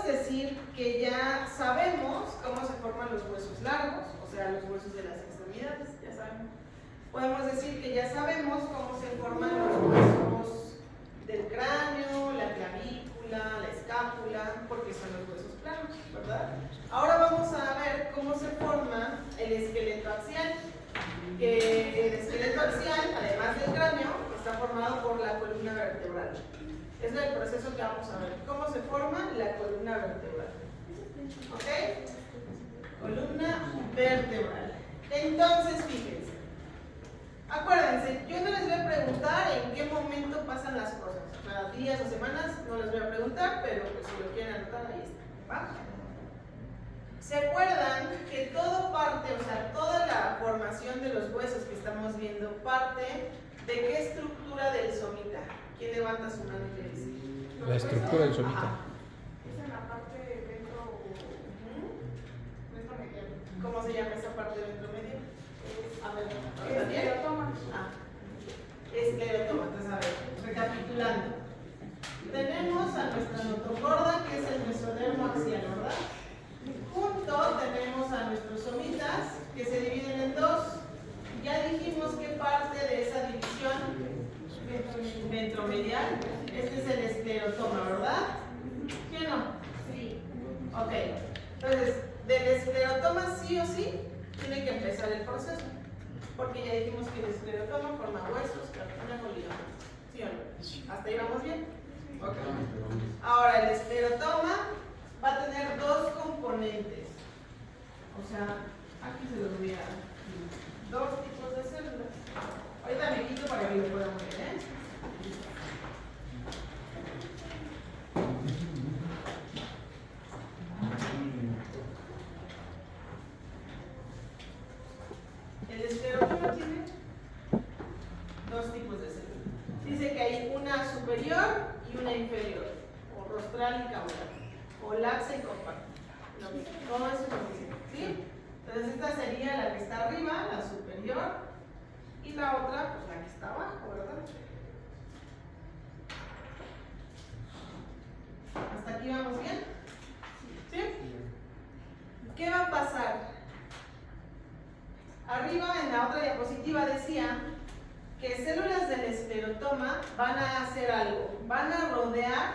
podemos decir que ya sabemos cómo se forman los huesos largos, o sea, los huesos de las extremidades, ya sabemos. Podemos decir que ya sabemos cómo se forman los huesos del cráneo, la clavícula, la escápula, porque son los huesos planos, ¿verdad? Ahora vamos a ver cómo se forma el esqueleto axial. Que el esqueleto axial, además del cráneo, está formado por la columna vertebral. Es el proceso que vamos a ver. ¿Cómo se forma la columna vertebral? ¿Ok? Columna vertebral. Entonces, fíjense. Acuérdense, yo no les voy a preguntar en qué momento pasan las cosas. O sea, días o semanas no les voy a preguntar, pero pues si lo quieren anotar, ahí está. ¿Va? ¿Se acuerdan que todo parte, o sea, toda la formación de los huesos que estamos viendo parte de qué estructura del somita? ¿Quién levanta su mano y le dice? La estructura del somita. Es en la parte dentro medial. ¿Cómo se llama esa parte dentro medio? A ver, Esclerotoma. Esclerotoma. Entonces, a ver, recapitulando. Tenemos a nuestra notocorda, que es el mesodermo axial, ¿verdad? Junto tenemos a nuestros somitas, que se dividen en dos. Ya dijimos que parte de esa división ventromedial. Este es el esclerotoma, ¿verdad? ¿Sí o no? Sí. Ok. Entonces, del esclerotoma sí o sí tiene que empezar el proceso. Porque ya dijimos que el esclerotoma forma huesos, cartílago, ligamentos. ¿Sí o no? ¿Hasta ahí vamos bien? Ok. Ahora, el esclerotoma va a tener dos componentes. O sea, aquí se los voy a dar. Dos tipos de células. Ahorita me quito para que lo puedan ver, ¿eh? El esclerotoma tiene dos tipos de células. Dice que hay una superior y una inferior, o rostral y caudal, o laxa y compacta. Todo eso es lo mismo, ¿sí? Entonces esta sería la que está arriba, la superior, y la otra, pues la que está abajo, ¿verdad? ¿Hasta aquí vamos bien? ¿Sí? ¿Qué va a pasar? Arriba en la otra diapositiva decía que células del esclerotoma van a hacer algo, van a rodear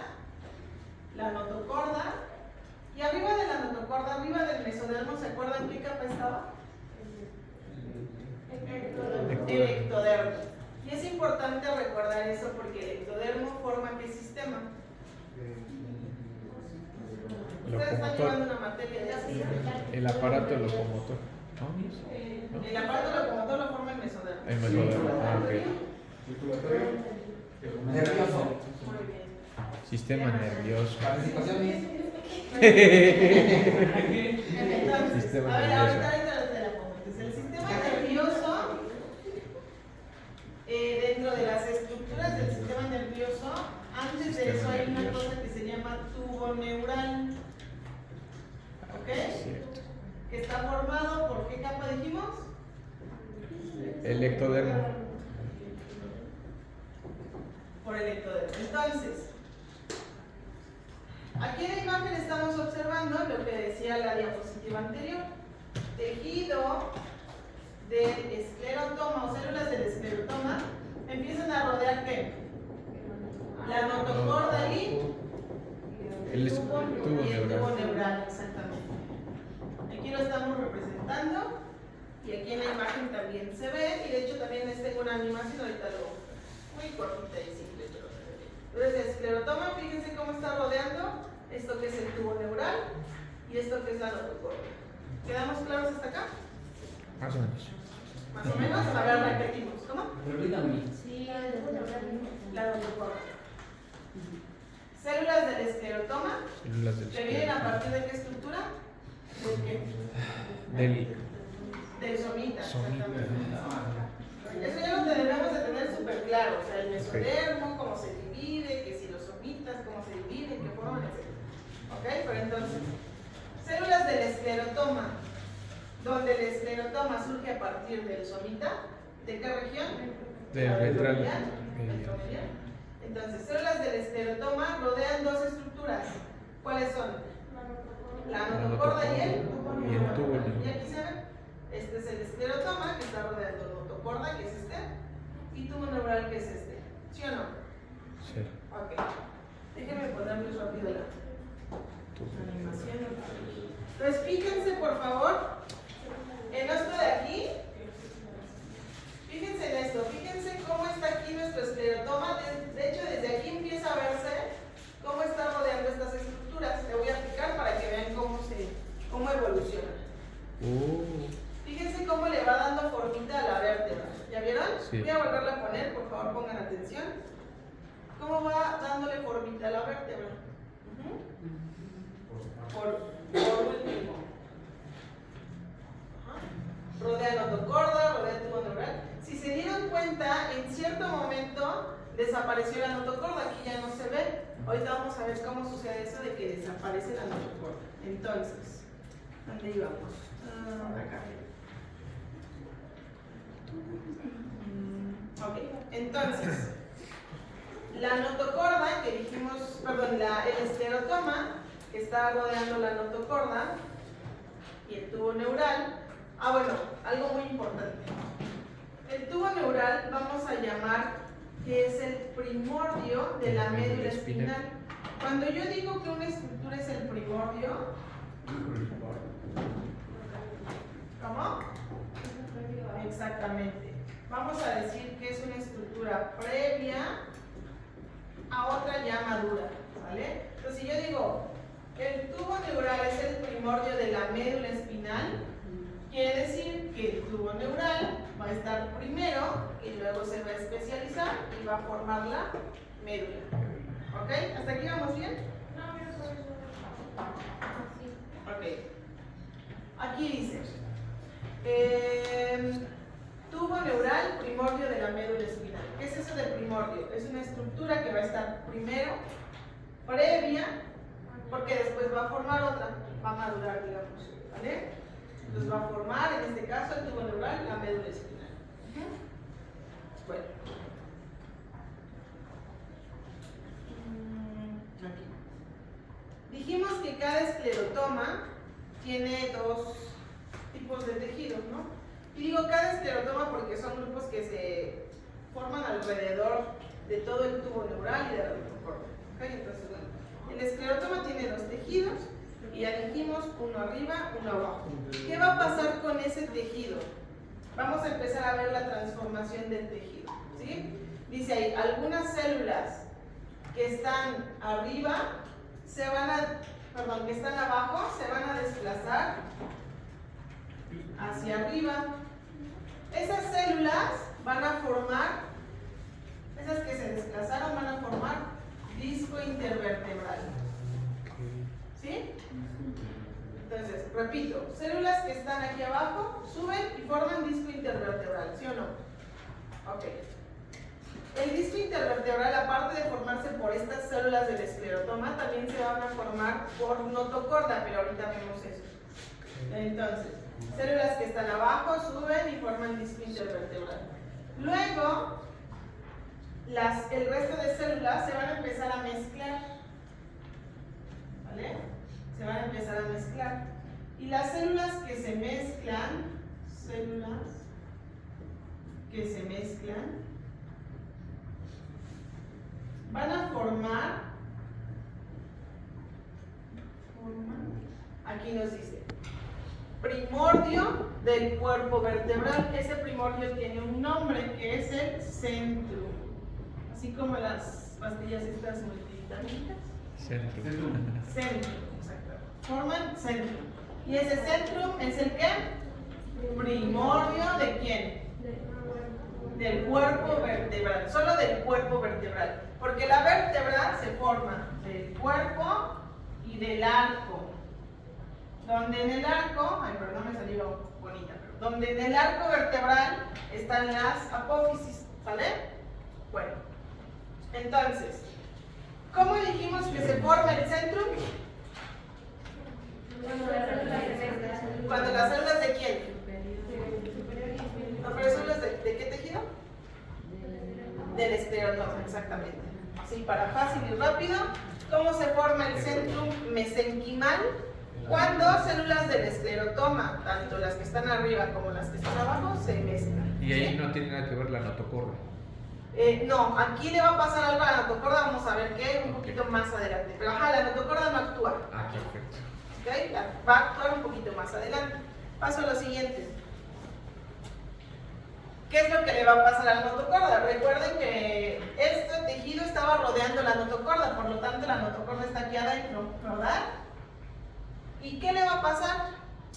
la notocorda, y arriba de la notocorda, arriba del mesodermo, ¿se acuerdan qué capa estaba? El ectodermo. Y es importante recordar eso porque el ectodermo forma ¿qué sistema? Ustedes están llevando una materia de así. El aparato locomotor. ¿No? El aparato locomotor lo forma el mesodermo. El mesodermo. Ah, ok. Nervioso. Muy bien. Sistema nervioso. Participaciones. Entonces, Sistema a ver, nervioso. ahorita te la pongo. Entonces, el sistema nervioso, dentro de las estructuras del sistema nervioso, antes de eso hay una cosa que se llama tubo neural. ¿Ok? Cierto. Que está formado por ¿qué capa dijimos? El ectodermo. Por el ectodermo. Entonces, aquí en la imagen estamos observando lo que decía la diapositiva anterior. Tejido del esclerotoma o células del esclerotoma empiezan a rodear ¿qué? La notocorda y El tubo y el tubo neural. neural, exactamente. Aquí lo estamos representando y aquí en la imagen también se ve, y de hecho también les tengo una animación, ahorita lo muy cortita y simple, pero se ve. Entonces el esclerotoma, fíjense cómo está rodeando esto que es el tubo neural y esto que es la notocorda. ¿Quedamos claros hasta acá? Más o menos. Más o menos, a ver, repetimos. ¿Cómo? Repítame. Sí, La notocorda. Células del esclerotoma Células del que vienen a partir de qué estructura? ¿De qué? Del Del somita. somita. Exactamente. Eso ya lo debemos de tener súper claro. O sea, el mesodermo, cómo se divide, que si los somitas, cómo se dividen, qué forman, etc. ¿Ok? Pero entonces, células del esclerotoma, donde el esclerotoma surge a partir del somita, ¿de qué región? Del La ventral. ventromedial. Entonces, células del esclerotoma rodean dos estructuras. ¿Cuáles son? la notocorda y el tubo y el tubo neural. neural. Y aquí se ve, este es el esclerotoma que está rodeando notocorda, que es este, y tubo neural, que es este. ¿Sí o no? Sí. Ok. Déjenme ponerles rápido la animación. Entonces, fíjense por favor en esto de aquí. Fíjense en esto, fíjense cómo está aquí nuestro esclerotoma. De hecho, desde aquí empieza a verse cómo está rodeando estas estructuras. Le voy a explicar para que vean cómo evoluciona. Fíjense cómo le va dando formita a la vértebra. ¿Ya vieron? Sí. Voy a volverla a poner, por favor pongan atención. ¿Cómo va dándole formita a la vértebra? Por último. Rodea notocorda, rodea tubo neural. Si se dieron cuenta, en cierto momento desapareció la notocorda, aquí ya no se ve. Ahorita vamos a ver cómo sucede eso de que desaparece la notocorda. Entonces, ¿dónde íbamos? Acá. Ok, entonces, la notocorda que dijimos, perdón, el esclerotoma que está rodeando la notocorda y el tubo neural. Bueno, algo muy importante. El tubo neural vamos a llamar que es el primordio de la médula espinal. Cuando yo digo que una estructura es el primordio, ¿cómo? Exactamente. Vamos a decir que es una estructura previa a otra ya madura, ¿vale? Entonces, si yo digo que el tubo neural es el primordio de la médula espinal, quiere decir que el tubo neural va a estar primero y luego se va a especializar y va a formar la médula. ¿Ok? ¿Hasta aquí vamos bien? Ok. Aquí dice tubo neural, primordio de la médula espinal. ¿Qué es eso del primordio? Es una estructura que va a estar primero, previa, porque después va a formar otra, va a madurar, digamos, ¿vale? Entonces va a formar, en este caso, el tubo neural, la médula espinal. Bueno. Aquí. Dijimos que cada esclerotoma tiene dos tipos de tejidos, ¿no? Y digo cada esclerotoma porque son grupos que se forman alrededor de todo el tubo neural y de la notocorda. ¿Okay? Entonces, bueno, el esclerotoma tiene dos tejidos y ya dijimos uno arriba, uno abajo. ¿Qué va a pasar con ese tejido? Vamos a empezar a ver la transformación del tejido, ¿sí? Dice ahí, algunas células que están arriba que están abajo se van a desplazar hacia arriba. Esas células van a formar, esas que se desplazaron van a formar disco intervertebral. ¿Sí? Entonces, repito, células que están aquí abajo suben y forman disco intervertebral, ¿sí o no? Ok. El disco intervertebral, aparte de formarse por estas células del esclerotoma, también se van a formar por notocorda, pero ahorita vemos eso. Entonces, células que están abajo suben y forman disco intervertebral. Luego, el resto de células se van a empezar a mezclar. ¿Vale? Se van a empezar a mezclar. Y las células que se mezclan, van a formar, aquí nos dice, primordio del cuerpo vertebral. Ese primordio tiene un nombre que es el centrum, así como las pastillas estas multivitamínicas. Centrum, exacto. Forman centrum. ¿Y ese centrum es el qué? Primordio de quién? Del cuerpo vertebral, solo del cuerpo vertebral. Porque la vértebra se forma del cuerpo y del arco. Donde en el arco, perdón, me salió bonita, pero donde en el arco vertebral están las apófisis, ¿vale? Bueno, entonces, ¿cómo dijimos que se forma el centrum? Cuando las células de quién? No, pero células de qué tejido? Del esclerotoma, exactamente. Así para fácil y rápido, ¿cómo se forma el centrum mesenquimal? Cuando células del esclerotoma, tanto las que están arriba como las que están abajo, se mezclan. Y ahí ¿sí? no tiene nada que ver la notocorda. No, aquí le va a pasar algo a la notocorda, vamos a ver qué, un poquito más adelante. Pero ajá, la notocorda no actúa. Ah, perfecto. ¿Ok? Va a actuar un poquito más adelante. Paso a lo siguiente. ¿Qué es lo que le va a pasar a la notocorda? Recuerden que este tejido estaba rodeando la notocorda, por lo tanto la notocorda está aquí adentro, ¿verdad? ¿Y qué le va a pasar?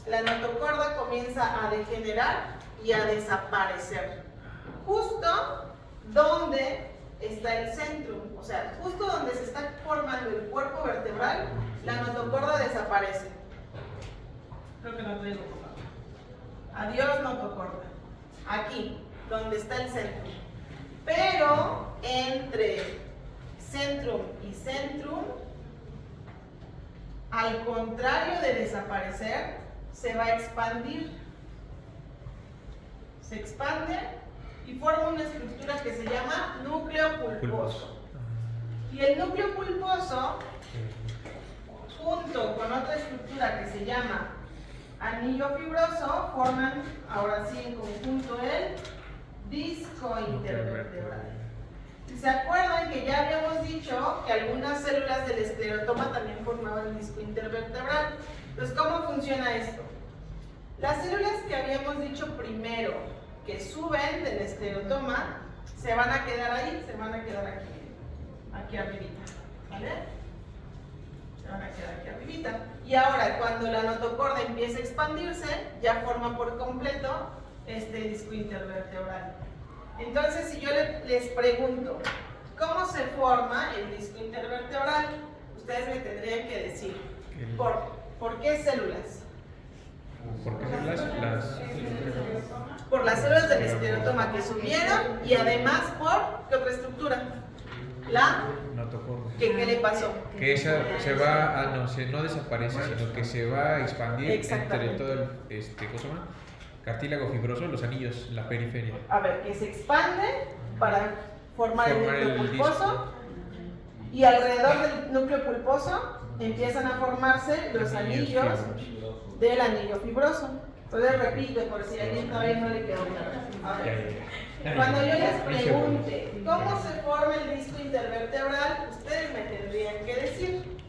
La notocorda comienza a degenerar y a desaparecer. Justo donde está el centro, o sea, justo donde se está formando el cuerpo vertebral, la notocorda desaparece. Creo que no traigo, por favor. Adiós, notocorda. Aquí, donde está el centro. Pero entre centrum y centrum, al contrario de desaparecer, se va a expandir. Se expande y forma una estructura que se llama núcleo pulposo. Y el núcleo pulposo, junto con otra estructura que se llama anillo fibroso, forman ahora sí en conjunto el disco intervertebral. Si se acuerdan que ya habíamos dicho que algunas células del esclerotoma también formaban el disco intervertebral. Entonces, ¿cómo funciona esto? Las células que habíamos dicho primero que suben del esclerotoma se van a quedar ahí, se van a quedar aquí arribita, ¿vale? Se van a quedar aquí arribita. Y ahora, cuando la notocorda empieza a expandirse, ya forma por completo este disco intervertebral. Entonces, si yo les pregunto, ¿cómo se forma el disco intervertebral? Ustedes me tendrían que decir, ¿por qué células? Porque son las Por las células del esclerotoma que subieron y además por, ¿qué otra estructura? La notocorda. ¿qué le pasó? Que esa se va a, no desaparece, sino que se va a expandir entre Exactamente. todo el, ¿cómo se llama? Cartílago fibroso, los anillos, la periferia. A ver, que se expande para formar el núcleo pulposo y alrededor del núcleo pulposo empiezan a formarse los anillos del anillo fibroso. Entonces repito, por si a alguien todavía no le quedó claro. A ver, cuando yo les pregunte cómo se forma el disco intervertebral, ustedes me tendrían que decir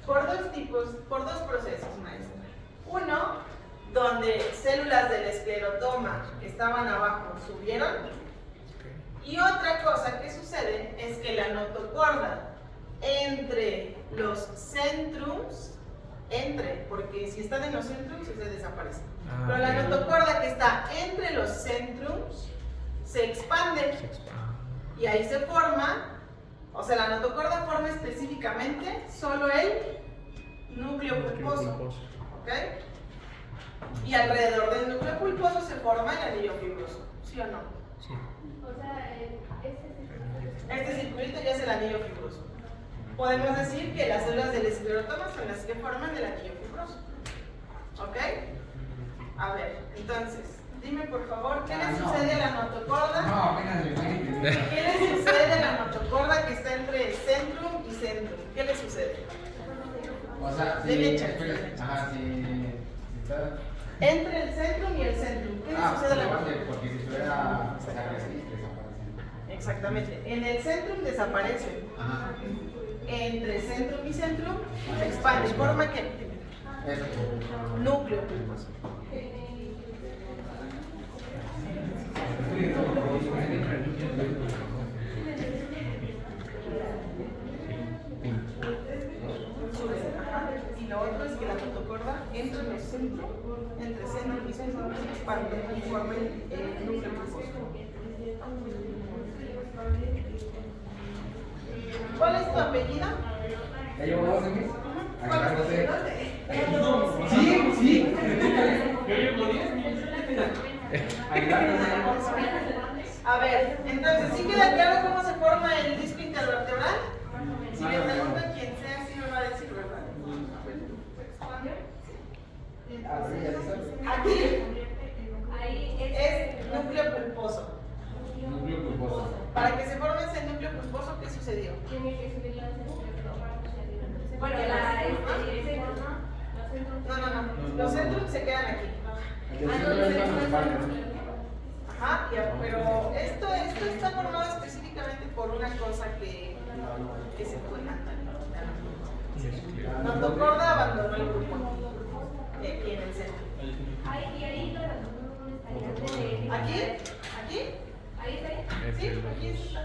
por dos procesos, maestra. Uno, donde células del esclerotoma que estaban abajo subieron. Y otra cosa que sucede es que la notocorda entre los centrums, porque si están en los centrums se desaparece. Pero la notocorda que está entre los centrums se expande y ahí se forma, o sea, la notocorda forma específicamente solo el núcleo pulposo, ¿ok? Y alrededor del núcleo pulposo se forma el anillo fibroso, ¿sí o no? Sí. O sea, Este circulito ya es el anillo fibroso. Podemos decir que las células del esclerotoma son las que forman el anillo fibroso. ¿Ok? A ver, entonces, dime por favor, ¿qué le sucede a la notocorda? No, apenas le fue. ¿Qué le sucede a la notocorda que está entre centrum y centrum? ¿Qué le sucede? O sea, si, Derecha. ajá, si está. Entre el centrum y el centrum, ¿qué le sucede a la levante, notocorda? porque si estuviera, o sea, que así, desaparece. Exactamente. En el centrum desaparece. Ajá. Entre centrum y centrum se expande. ¿Forma qué? Eso. Núcleo pulposo. Y lo otro es que la notocorda entra en el centro, entre centrum y centrum se expande y forma el núcleo pulposo. ¿Cuál es tu apellido? ¿Ya llevo dos en mis? ¿Cuál es tu apellido? Sí, sí. Yo llevo 10. A ver, entonces, ¿sí queda claro cómo se forma el disco intervertebral? Si le pregunto a quien sea, sí me va a decir, ¿verdad? Aquí es núcleo pulposo. Núcleo pulposo. Para que se forme ese núcleo pulposo, ¿qué sucedió? tiene que subir la centro. Porque Bueno, los centros No. Los centrum se quedan aquí. Ajá, pero esto está formado específicamente por una cosa que se fue Notocorda abandonó el grupo aquí en el centro. ¿Aquí? Sí, aquí está.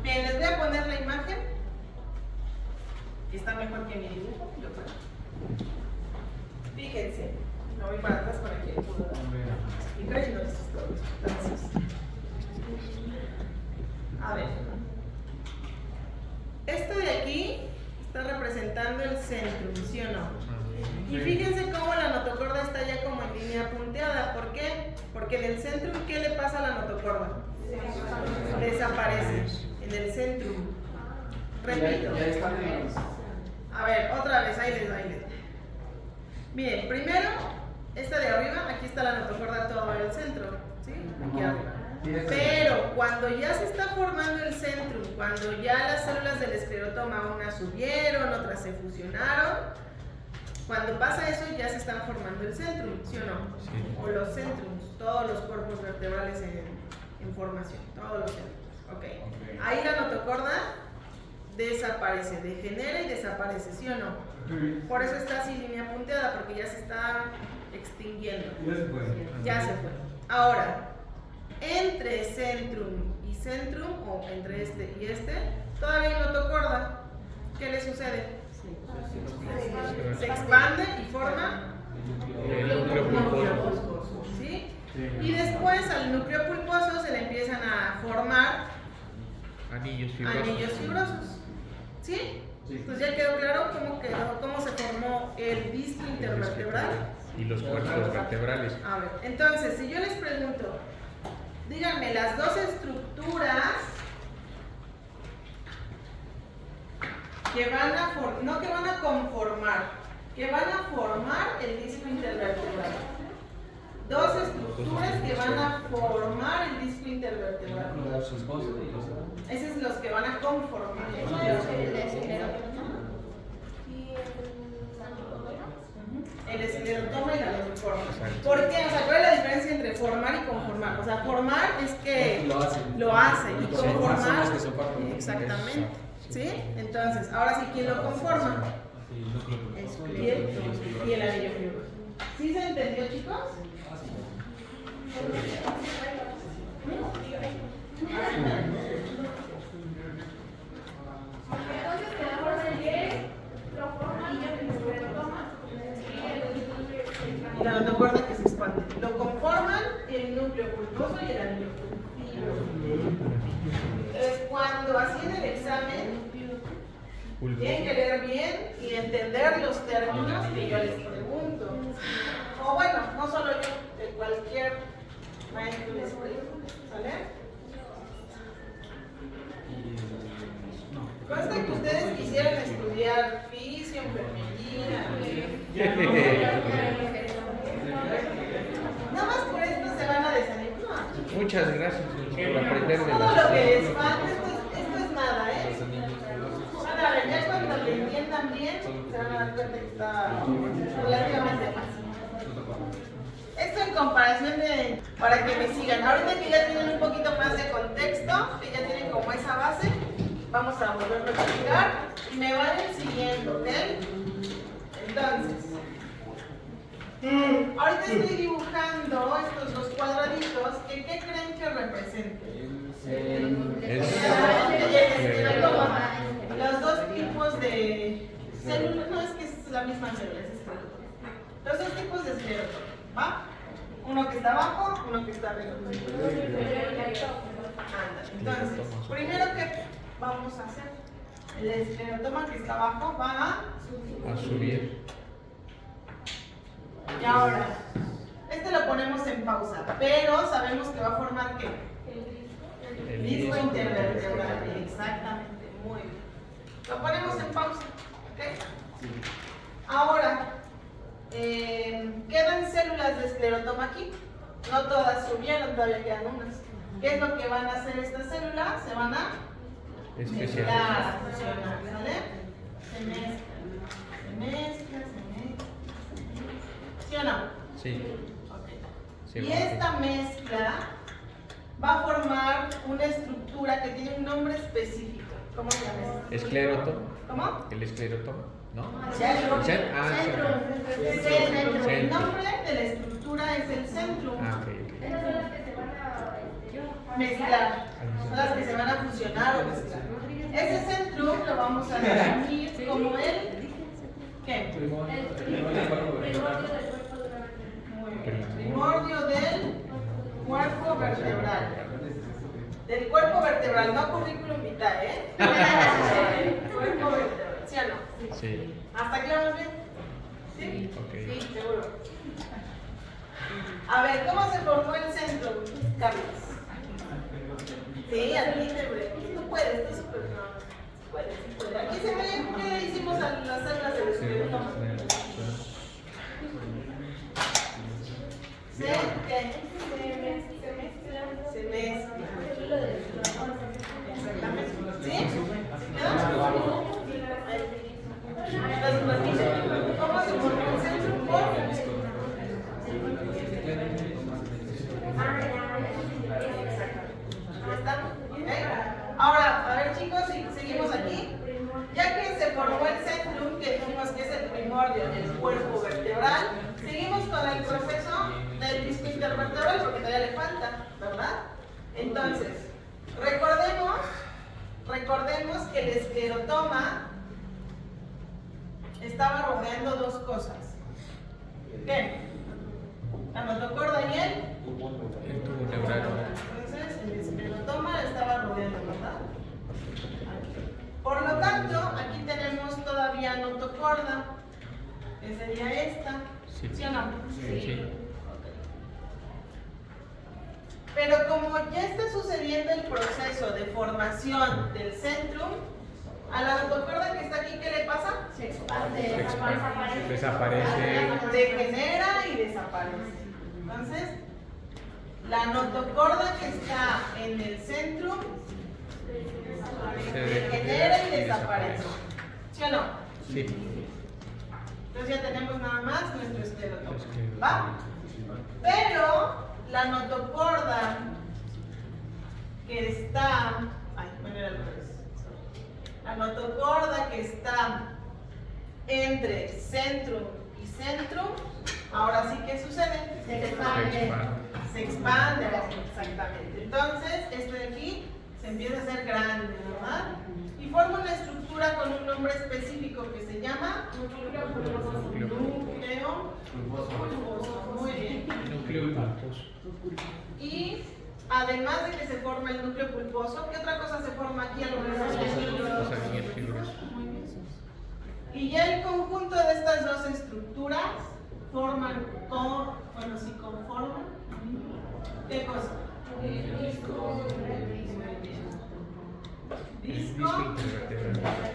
Bien, les voy a poner la imagen. Que está mejor que mi dibujo, yo creo. Fíjense, me voy para atrás para que pueda explicar y no les estoy. Entonces, a ver, esto de aquí está representando el centrum, ¿sí o no? Y fíjense cómo la notocorda está ya como en línea punteada. ¿Por qué? Porque en el centrum, ¿qué le pasa a la notocorda? Desaparece en el centrum. Repito. A ver, otra vez, ahí les va. Miren, primero, esta de arriba, aquí está la notocorda todo en el centro, ¿sí? Aquí arriba. Pero cuando ya se está formando el centrum, cuando ya las células del esclerotoma unas subieron, otras se fusionaron, cuando pasa eso ya se están formando el centrum, ¿sí o no? Sí. O los centrums, todos los cuerpos vertebrales en formación, todos los centrums. Okay. Ahí la notocorda desaparece, degenera y desaparece, ¿sí o no? Por eso está así línea punteada, porque ya se está extinguiendo. Ya se fue. Ahora, entre centrum y centrum, o entre este y este, todavía hay notocorda. ¿Qué le sucede? Se expande y forma el núcleo pulposo. ¿Sí? Y después al núcleo pulposo se le empiezan a formar anillos fibrosos. ¿Sí? Entonces ya quedó claro cómo se formó el disco intervertebral y los cuerpos vertebrales. A ver, entonces, si yo les pregunto, díganme las dos estructuras que van a conformar, que van a formar el disco intervertebral. Dos estructuras que van a formar el disco intervertebral. Esos son los que van a conformar. El esclerotoma y la leucoforma. ¿Por qué? O sea, ¿cuál es la diferencia entre formar y conformar? O sea, formar es que lo hace y conformar. Exactamente. ¿Sí? Entonces, ahora sí, ¿quién lo conforma? Es piel y el anillo fibroso. ¿Sí se entendió, chicos? Entonces tenemos el que lo forma y el esclerotoma y la notocorda que se expande. Lo conforman el núcleo pulposo y el anillo fibroso. Es cuando así en el examen tienen que leer bien y entender los términos que yo les pregunto. O bueno, no solo yo, de cualquier maestro les pregunto. ¿Sale? Consta que ustedes quisieran estudiar fisio, enfermería. Nada más por esto se van a desanimar. Muchas gracias por aprender de Todo lo que les falta, esto es nada, ¿eh? Van a ver, ya cuando lo entiendan bien, se van a dar cuenta que está relativamente fácil. Esto en comparación para que me sigan. Ahorita que ya tienen un poquito más de contexto, que ya tienen como esa base, vamos a volverlo a explicar y me vayan siguiendo, ¿ok? Entonces, ahorita estoy dibujando estos dos cuadraditos que ¿qué creen que representen? Los dos tipos de células, no es que es la misma célula, es esclerotoma. Los dos tipos de esclerotoma, ¿va? Uno que está abajo, uno que está arriba. Entonces, primero que vamos a hacer, el esclerotoma que está abajo va a subir. Y ahora, este lo ponemos en pausa, pero sabemos que va a formar ¿qué? El disco intervertebral. Exactamente, muy bien. Lo ponemos en pausa, ¿ok? Ahora, quedan células de esclerotoma aquí. No todas subieron, todavía quedan unas. ¿Qué es lo que van a hacer estas células? Se van a mezclar, fusionar, ¿sale? Se mezclan. Sí. Ok. Sí, Y bueno. esta mezcla va a formar una estructura que tiene un nombre específico. ¿Cómo se llama esta estructura? Esclerótomo. ¿Cómo? El esclerótomo, ¿no? Centrum. Centrum. Centrum. El Centrum. nombre de la estructura es el centrum. Ah, ok. Esas son las que se van a Mezclar. Son las que se van a fusionar o mezclar. Ese centrum lo vamos a definir como el ¿qué? Primordio del cuerpo vertebral. Del cuerpo vertebral, no currículum vitae, ¿eh? Cuerpo vertebral, ¿sí o no? Sí. ¿Hasta aquí vamos bien? ¿Sí? Ok. Seguro. A ver, ¿cómo se formó el centro, Carlos? Sí, admíteme. Tú puedes, tú súper no. Puedes, sí puedes. Aquí se ve qué hicimos a las células del esqueleto. Se mezclan. Exactamente. ¿Sí? Entonces, repite. ¿Cómo se formó el centro? ¿Estamos? ¿Ok? Ahora, a ver chicos, si seguimos aquí. Ya que se formó el centrum, que dijimos que es el primordio del cuerpo vertebral, seguimos con el proceso del disco intervertebral porque todavía le falta, ¿verdad? Entonces, recordemos que el esclerotoma estaba rodeando dos cosas. ¿Qué? La notocorda y el tubo neural. entonces el esclerotoma estaba rodeando, ¿verdad? Por lo tanto, aquí tenemos todavía notocorda, que sería esta. Sí. ¿Sí o no? Sí. Pero como ya está sucediendo el proceso de formación del centrum, a la notocorda que está aquí, ¿qué le pasa? se expande, Desaparece. Degenera y desaparece. Entonces, la notocorda que está en el centrum Se degenera y desaparece. ¿Sí o no? Sí. Entonces ya tenemos nada más nuestro esclerotoma. ¿Va? Pero la notocorda que está. Ay, bueno, era al revés. La notocorda que está entre centrum y centrum, ahora sí que sucede. se expande. Se expande, exactamente. Entonces, esto de aquí se empieza a hacer grande, ¿verdad? Y forma una estructura con un nombre específico que se llama núcleo pulposo. Muy bien. Núcleo pulposo. Y además de que se forma el núcleo pulposo, ¿qué otra cosa se forma aquí a lo mejor? Los anillos fibrosos. Y ya el conjunto de estas dos estructuras forman, bueno, si conforman, ¿qué cosa? Disco. intervertebral.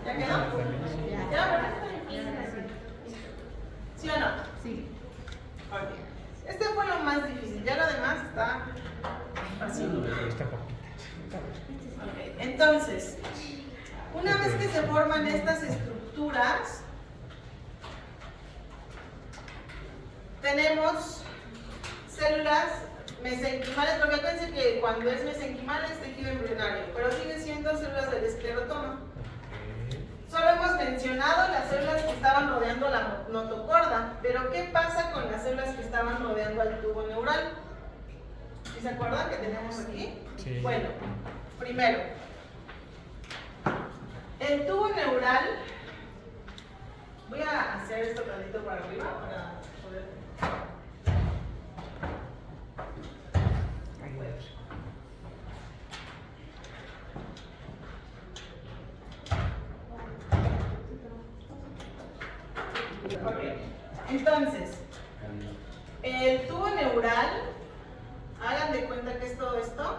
¿Ya quedó? ¿Ya, verdad? ¿Sí o no? Sí. Ok. Este fue lo más difícil, ya lo demás está fácil. Esta poquita. Ok, entonces, una vez que se forman estas estructuras, tenemos células mesenquimales, porque acuérdense que cuando es mesenquimal es tejido embrionario, pero sigue siendo células del esclerotoma. Solo hemos mencionado las células que estaban rodeando la notocorda, pero ¿qué pasa con las células que estaban rodeando al tubo neural? ¿Sí se acuerdan que tenemos aquí? Sí. Bueno, primero, el tubo neural, voy a hacer esto tantito para arriba para poder. Ok, entonces, el tubo neural, hagan de cuenta que es todo esto,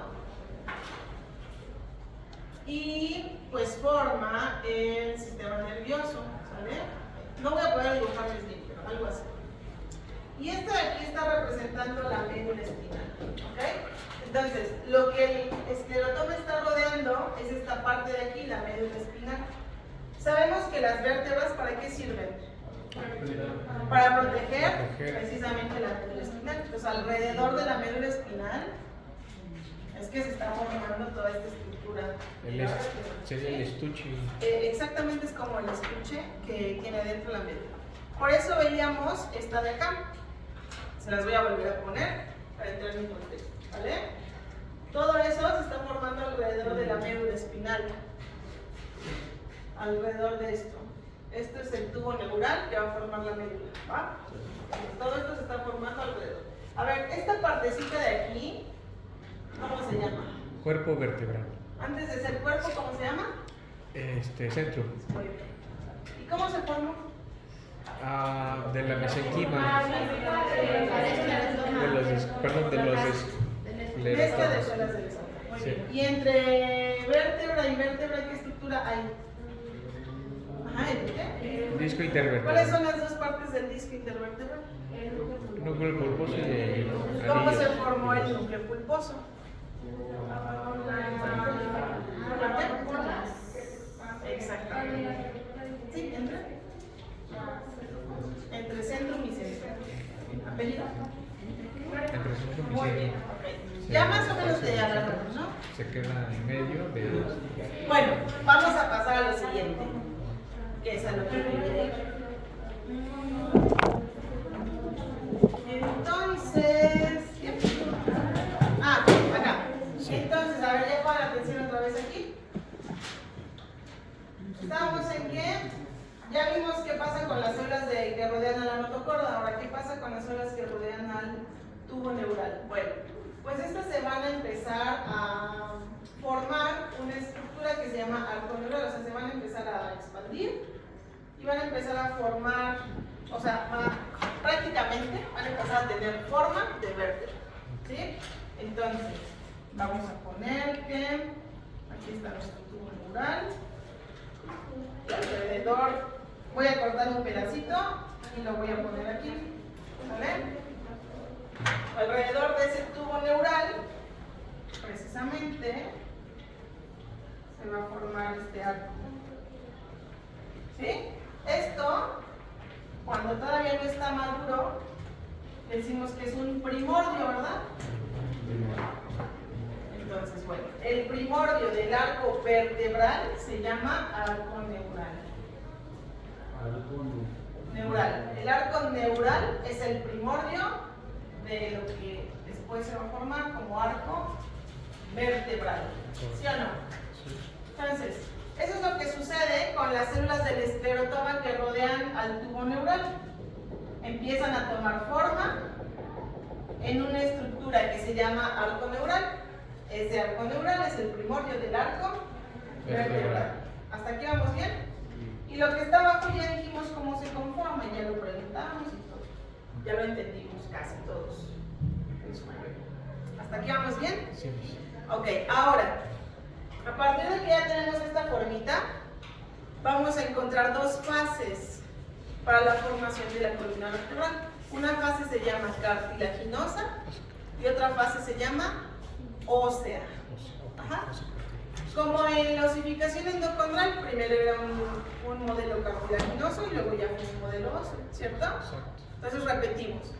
y pues forma el sistema nervioso, ¿sale? No voy a poder dibujarles bien, pero algo así. Y esto de aquí está representando la médula espinal, ¿ok? Entonces, lo que el esclerotoma está rodeando es esta parte de aquí, la médula espinal. Sabemos que las vértebras, ¿para qué sirven? Para proteger precisamente la médula espinal. Entonces, alrededor de la médula espinal es que se está formando toda esta estructura. Sería el estuche. Exactamente, es como el estuche que tiene dentro la médula. Por eso veíamos esta de acá. Se las voy a volver a poner para entrar en contexto, ¿vale? Todo eso se está formando alrededor de la médula espinal. Alrededor de esto. Esto es el tubo neural que va a formar la médula, ¿va? Todo esto se está formando alrededor. A ver, esta partecita de aquí, ¿cómo se llama? Cuerpo vertebral. Antes de ser cuerpo, ¿cómo se llama? Centro. ¿Y cómo se formó? De la mesenquima. De los Mezcla de suelas del estómago. Muy bien. Y entre vértebra y vértebra, ¿qué estructura hay? Ajá, ¿el qué? Disco intervertebral. ¿Cuáles son las dos partes del disco intervertebral? Núcleo pulposo y el ¿Cómo anillo. se formó el núcleo pulposo? Exactamente. Sí, entre centrum y centro. ¿Apellido? Entre centro y Muy bien, centro. ok. Ya más o menos te agarramos, ¿no? Se queda en medio de. Bueno, vamos a pasar a lo siguiente, que es a lo que quería ir. Entonces, ¿qué? Acá. Entonces, a ver, ya pongan atención otra vez aquí. Estamos en que ya vimos qué pasa con las células que rodean a la notocorda. Ahora, ¿qué pasa con las células que rodean al tubo neural? Bueno, pues estas se van a empezar a formar una estructura que se llama arco neural, o sea, se van a empezar a expandir y van a empezar a formar, o sea, prácticamente van a empezar a tener forma de vértebra, ¿sí? Entonces, vamos a poner que aquí está nuestro tubo neural y alrededor voy a cortar un pedacito y lo voy a poner aquí, ¿vale? Alrededor de ese tubo neural, precisamente, se va a formar este arco. ¿Sí? Esto, cuando todavía no está maduro, decimos que es un primordio, ¿verdad? Entonces, bueno, el primordio del arco vertebral se llama arco neural. Neural. El arco neural es el primordio de lo que después se va a formar como arco vertebral. ¿Sí o no? Entonces, eso es lo que sucede con las células del esclerotoma que rodean al tubo neural. Empiezan a tomar forma en una estructura que se llama arco neural. Ese arco neural es el primordio del arco vertebral. ¿Hasta aquí vamos bien? Y lo que está abajo ya dijimos cómo se conforma, ya lo preguntamos y todo. Ya lo entendimos casi todos. ¿Hasta aquí vamos bien? Sí. Ok, ahora, a partir de que ya tenemos esta formita, vamos a encontrar dos fases para la formación de la columna vertebral. Una fase se llama cartilaginosa y otra fase se llama ósea. Ajá. Como en la osificación endocondral, primero era un modelo cartilaginoso y luego ya fue un modelo óseo, ¿cierto? Exacto. Entonces repetimos.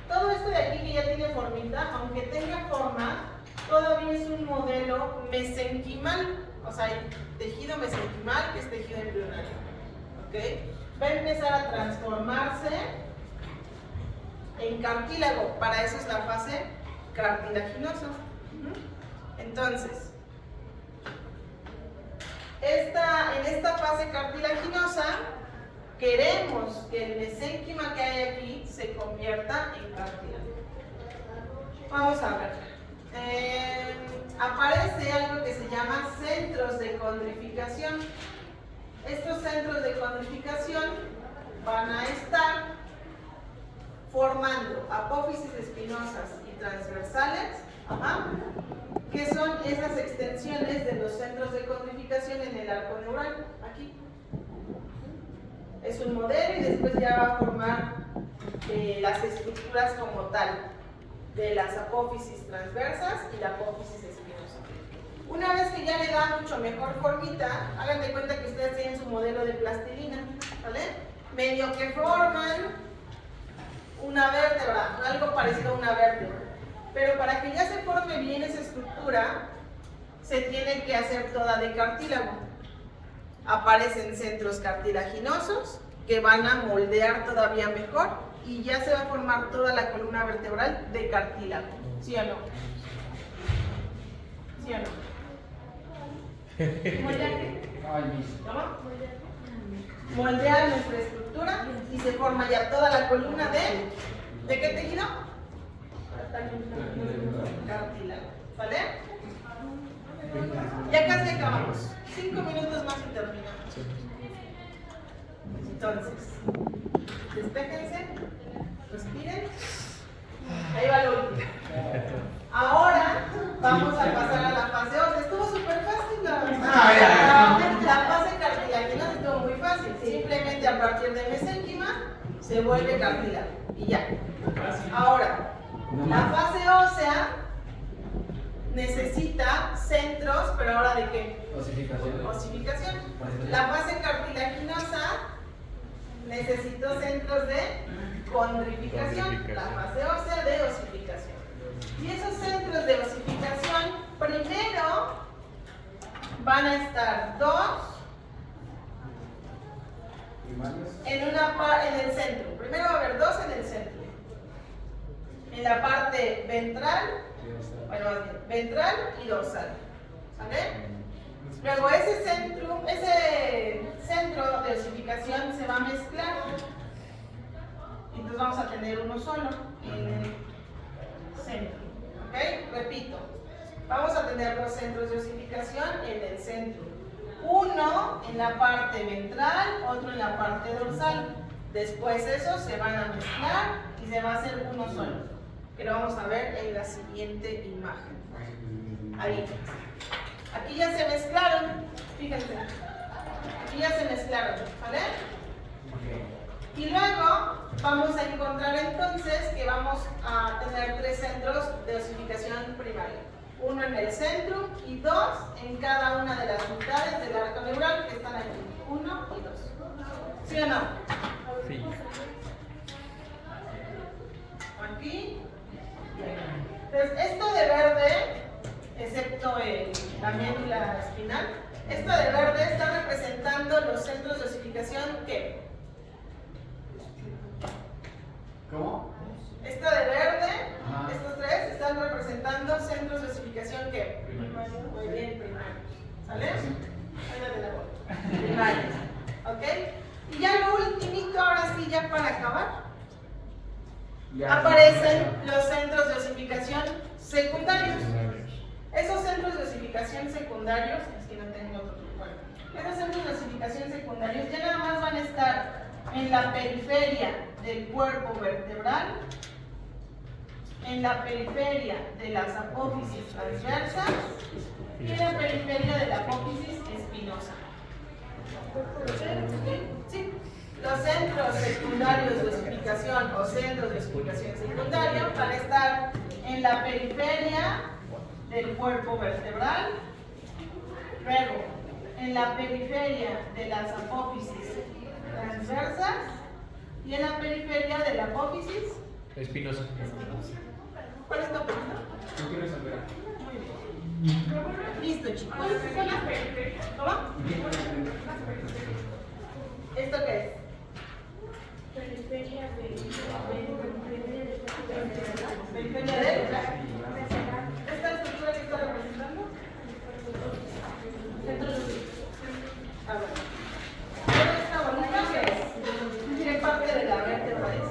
Todo esto de aquí que ya tiene formita, aunque tenga forma, todavía es un modelo mesenquimal, o sea, hay tejido mesenquimal que es tejido embrionario. ¿Ok? Va a empezar a transformarse en cartílago, para eso es la fase cartilaginosa. Entonces, en esta fase cartilaginosa, queremos que el mesénquima que hay aquí se convierta en cartílago. Vamos a ver. Aparece algo que se llama centros de condrificación. Estos centros de condrificación van a estar formando apófisis espinosas y transversales, que son esas extensiones de los centros de condrificación en el arco neural, aquí. Es un modelo y después ya va a formar las estructuras como tal de las apófisis transversas y la apófisis espinosa. Una vez que ya le da mucho mejor formita, hagan de cuenta que ustedes tienen su modelo de plastilina, ¿vale? medio que forman una vértebra, algo parecido a una vértebra. Pero para que ya se forme bien esa estructura, se tiene que hacer toda de cartílago. Aparecen centros cartilaginosos que van a moldear todavía mejor y ya se va a formar toda la columna vertebral de cartílago. ¿Sí o no? ¿Sí o no? Ay, mis. ¿Cómo? Moldear nuestra estructura y se forma ya toda la columna ¿de qué tejido? Cartílago. ¿Vale? Ya casi acabamos. 5 minutos más y terminamos. Entonces, despéjense, respiren. Ahí va lo último. Ahora vamos a pasar a la fase ósea. Estuvo súper fácil la fase cartilaginosa, estuvo muy fácil. Simplemente a partir de mesénquima se vuelve cartílago y ya. Ahora, la fase ósea necesita centros, pero ahora ¿de qué? Osificación. Osificación. La fase cartilaginosa necesitó centros de condrificación. La fase ósea de osificación. Y esos centros de osificación, primero van a estar dos en el centro. Primero va a haber dos en el centro. En la parte ventral, bueno, más bien, ventral y dorsal. ¿Vale? Luego ese centro de osificación se va a mezclar. Entonces vamos a tener uno solo en el centro. ¿Ok? Repito. Vamos a tener dos centros de osificación en el centro. Uno en la parte ventral, otro en la parte dorsal. Después esos se van a mezclar y se va a hacer uno solo, que lo vamos a ver en la siguiente imagen. Ahí. Aquí ya se mezclaron, fíjense. Aquí ya se mezclaron, ¿vale? Y luego vamos a encontrar entonces que vamos a tener tres centros de osificación primaria. Uno en el centro y dos en cada una de las mitades del arco neural que están aquí. 1 y 2. ¿Sí o no? Sí. Aquí. Entonces, esto de verde, excepto la médula espinal, esto de verde está representando los centros de osificación que. ¿Cómo? Esto de verde, Ajá. estos tres están representando centros de osificación que. Muy bien, primarios. ¿Sale? Ahí de la boca. Primarios. ¿Ok? Y ya lo ultimito, ahora sí, ya para acabar, aparecen los centros de osificación secundarios. Esos centros de osificación secundarios, es que no tengo otro cuerpo. Esos centros de osificación secundarios ya nada más van a estar en la periferia del cuerpo vertebral, en la periferia de las apófisis transversas y en la periferia de la apófisis espinosa. ¿Sí? Los centros secundarios de osificación o centros de osificación secundario van a estar en la periferia del cuerpo vertebral, luego en la periferia de las apófisis transversas y en la periferia de la apófisis Espinosa. ¿Cuál es tu pregunta? ¿Tú quieres saber? Muy bien. Listo, chicos. ¿Cómo? ¿Esto qué es? Periferia de Periferia de ¿esta estructura que está representando? Ah, bueno. ¿Pero esta bolita qué es? ¿Qué parte de la vértebra es?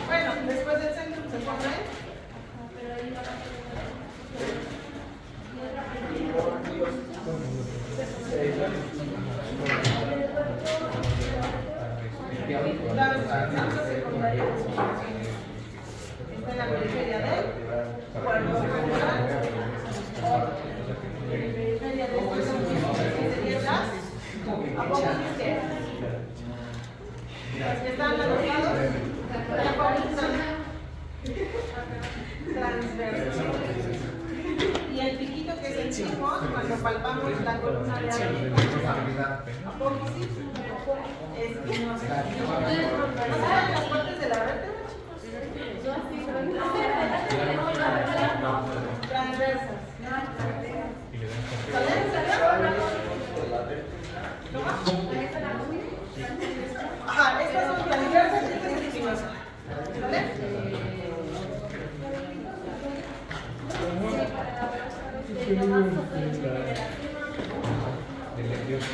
Bueno, después del centro se pone está en la periferia del cuerpo vertebral. Periferia del cuerpo vertebral. Apófisis que las que están a los lados, la apófisis transversa. Y el piquito que sentimos cuando palpamos la columna de arriba Es que no sé. ¿No saben las partes de la vértebra, chicos? Transversas. Y le dan Ajá, estas son transversas y estas espinosas. ¿Vale? del nervioso.